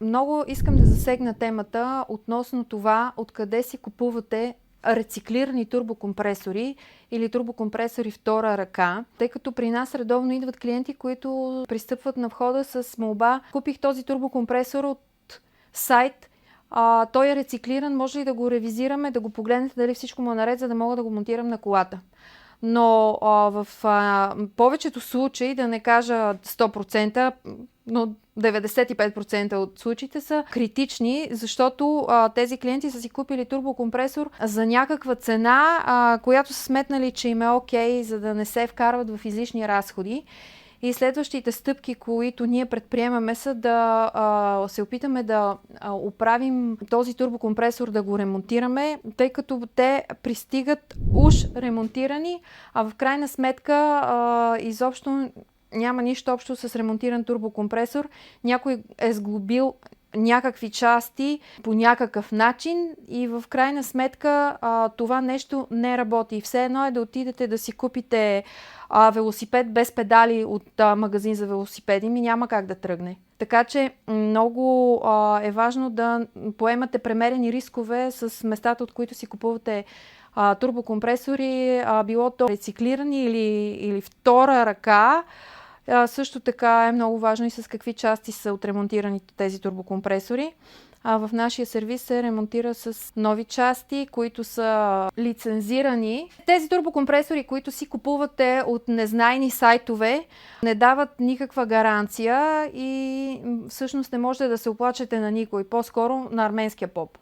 Много искам да засегна темата относно това, откъде си купувате рециклирани турбокомпресори или турбокомпресори втора ръка, тъй като при нас редовно идват клиенти, които пристъпват на входа с молба: купих този турбокомпресор от сайт, той е рециклиран, може ли да го ревизираме, да го погледнете дали всичко му е наред, за да мога да го монтирам на колата. Но в повечето случаи, да не кажа 100%, но 95% от случаите са критични, защото тези клиенти са си купили турбокомпресор за някаква цена, която са сметнали, че им е окей, за да не се вкарват в излишни разходи. И следващите стъпки, които ние предприемаме, са да се опитаме да оправим този турбокомпресор, да го ремонтираме, тъй като те пристигат уж ремонтирани, а в крайна сметка изобщо няма нищо общо с ремонтиран турбокомпресор. Някой е сглобил някакви части по някакъв начин и в крайна сметка това нещо не работи. Все едно е да отидете да си купите велосипед без педали от магазин за велосипеди, няма как да тръгне. Така че много е важно да поемате премерени рискове с местата, от които си купувате турбокомпресори, било то рециклирани или втора ръка. Също така е много важно и с какви части са отремонтирани тези турбокомпресори. В нашия сервис се ремонтира с нови части, които са лицензирани. Тези турбокомпресори, които си купувате от незнайни сайтове, не дават никаква гаранция и всъщност не можете да се оплачете на никой, по-скоро на арменския поп.